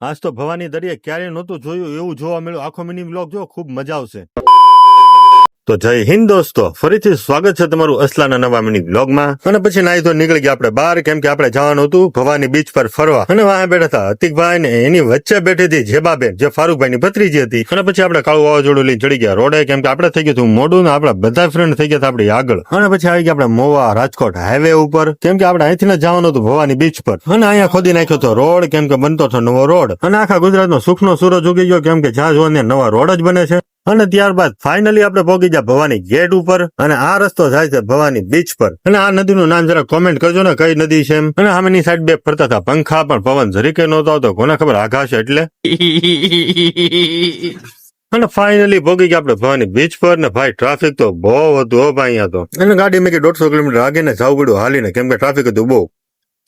આજ તો ભવાની દરિયે ક્યારે નહોતું જોયું એવું જોવા મળ્યું. આખો મિની બ્લોગ જો, ખૂબ મજા આવશે. તો જય હિન્દ દોસ્તો, ફરીથી સ્વાગત છે તમારું અસલાના નવા મિની બ્લોગમાં. અને પછી નાઈ તો નીકળી ગયા આપણે બહાર, કેમ કે આપણે જવાનું હતું ભવાની બીચ પર ફરવા. અને વાહ બેઠા હતા અતિકભાઈ ને એની વચ્ચે બેઠી હતી જેબાબેન, જે ફારૂકભાઈ ની ભત્રીજી હતી. અને પછી આપણે કાળું વાવાઝોડું લઈને ચડી ગયા રોડે, કેમ કે આપણે થઈ ગયું હતું મોડું ને આપણા બધા ફ્રેન્ડ થઈ ગયા હતા આપણી આગળ. અને પછી આવી ગયા આપણે મોવા રાજકોટ હાઈવે ઉપર, કેમ કે આપણે અહીંથી જવાનું હતું ભવાની બીચ પર. અને અહીંયા ખોદી નાખ્યો હતો રોડ, કેમ કે બનતો હતો નવો રોડ. અને આખા ગુજરાતનો સુખનો સૂરજ ઉગી ગયો, કેમ કે જ્યાં જોવા ત્યાં નવા રોડ જ બને છે. અને ત્યારબાદ ફાઇનલી આપણે પહોંચી ગયા ભવાની ગેટ ઉપર. અને આ રસ્તો જાય છે ભવાની બીચ પર. અને આ નદીનું નામ જરા કોમેન્ટ કરજો ને કઈ નદી છે એમ. અને સામેની સાઈડ બે ફરતા હતા પંખા, પણ પવન જરીકે નહોતો આવતો. કોને ખબર આઘાશ એટલે. અને ફાઇનલી પહોંચી ગયા આપણે ભવાની બીચ પર. ને ભાઈ ટ્રાફિક તો બહુ હતું હો ભાઈ અહીંયા તો. અને ગાડી મેં 150 કિલોમીટર આગીને જવું પડ્યું હાલીને, કેમ કે ટ્રાફિક હતું બહુ.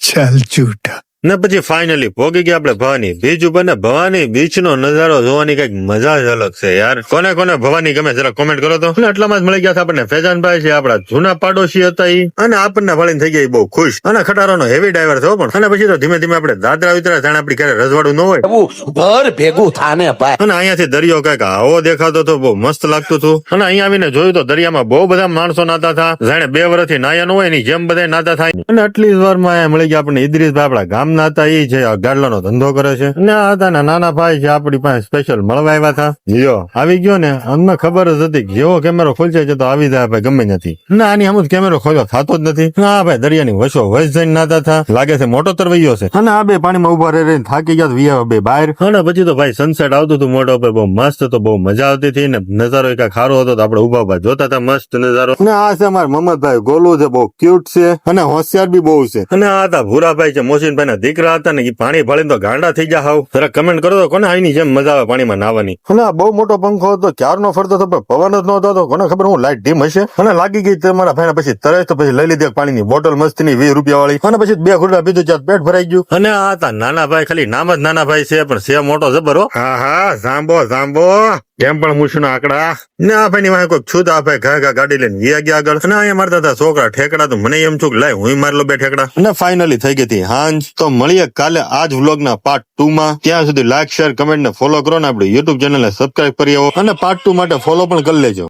ચાલ જૂઠા. ને પછી ફાઇનલી પહોંચી ગયા આપણે ભવાની બીચ ઉપર. ને ભવાની બીચ નો નજારો જોવાની કઈક મજા જ અલગ છે યાર. કોને કોને ભવાની ગમે જરા કોમેન્ટ કરો તો. અને એટલામાં જ મળી ગયા હતા આપણને ફેજાનભાઈ, છે આપડા જૂના પાડોશી હતા ઈ. અને આપણને વળીને થઈ ગયા બહુ ખુશ. અને ખટારાનો હેવી ડ્રાઈવર થયો પણ. અને પછી તો ધીમે ધીમે આપણે દાદરા ઉતર્યા, જાણે આપડી ક્યારે રજવાડું ન હોય. ઘર ભેગું થાને ભાઈ. અને અહીંયાથી દરિયો કઈક આવો દેખાતો હતો, બહુ મસ્ત લાગતું હતું. અને અહીંયા આવીને જોયું તો દરિયામાં બહુ બધા માણસો નાતા હતા, જાણે 2 વર્ષથી નાયા ન હોય એની જેમ બધા નાતા થાય. અને આટલી જ વારમાં મળી ગયા આપણને ઇદ્રીસભાઈ, આપડા ગામના હતા. ઈ છે ગાડલાનો ધંધો કરે છે. અને આ હતા નાના ભાઈ છે આપડી પાસે સ્પેશિયલ મળવા આવ્યા હતા. લ્યો આવી ગયો ને, અમને ખબર જ હતી કે જેવો કેમેરો ખોલશે છે તો આવી જાય ભાઈ ગમે નથી. ના આની આમ જ કેમેરો ખોલ્યો થતો જ નથી. ના ભાઈ દરિયાની વસો વસ જઈને નાતા હતા, લાગે છે મોટો તરવૈયો છે. અને આ બે પાણીમાં ઉભા રહીને થાકી ગયા વિયા બે બહાર. અને પછી તો ભાઈ સનસેટ આવતું હતું મોટો પર, બહુ મસ્ત હતો, બહુ મજા આવતી હતી. ને નજારો એક ખારો હતો તો આપણે ઉભા ઉભા જોતા હતા મસ્ત નજારો. અને આ છે અમારા મહમદભાઈ ગોલું છે, બહુ ક્યુટ છે અને હોશિયાર બી બહુ છે. અને આ હતા ભૂરાભાઈ છે, મોસીનભાઈ ના દીકરા હતા. ને પાણી ભળીને તો ગાંડા થઈ ગયા હાવ. જરા કમેન્ટ કરો તો કોને આની જેમ મજા આવે પાણીમાં નાવાની. અને આ બહુ મોટો પંખો હતો, ક્યારનો ફરતો હતો પણ પવન જ નહોતો હતો. કોને ખબર હું લાઈટ ડીમ હશે. અને લાગી ગઈ તમારા ભાઈ પછી તરસ, તો પછી લઈ લીધી પાણીની બોટલ મસ્તીની 20 રૂપિયા વાળી. અને પછી 2 ઘૂંટડા પીધું, ત્યાં પેટ ભરાઈ ગયું. અને આ હતા નાના ભાઈ, ખાલી નામ જ નાના ભાઈ છે પણ છે મોટો જબર. હા હા જાંબો જાંબો કેમ પણ મૂછના આંકડા. ને આ ભાઈ ની વાંહે કોઈ છૂત આ ભાઈ ઘા ગાડી લઈને ગયા ગયા આગળ. અને અહીંયા મારતા હતા છોકરા ઠેકડા, તો મને એમ છું કે લાય હું મારી લો 2 ઠેકડા. અને ફાઇનલી થઈ ગઈ હતી હાંજ. તો મળીએ કાલે આજ વ્લોગ ના પાર્ટ 2 માં. ત્યાં સુધી લાઈક શેર કમેન્ટ ને ફોલો કરો ને આપણી યુટ્યુબ ચેનલ ને સબસ્ક્રાઇબ કરી આવો. અને પાર્ટ 2 માટે ફોલો પણ કરી લેજો.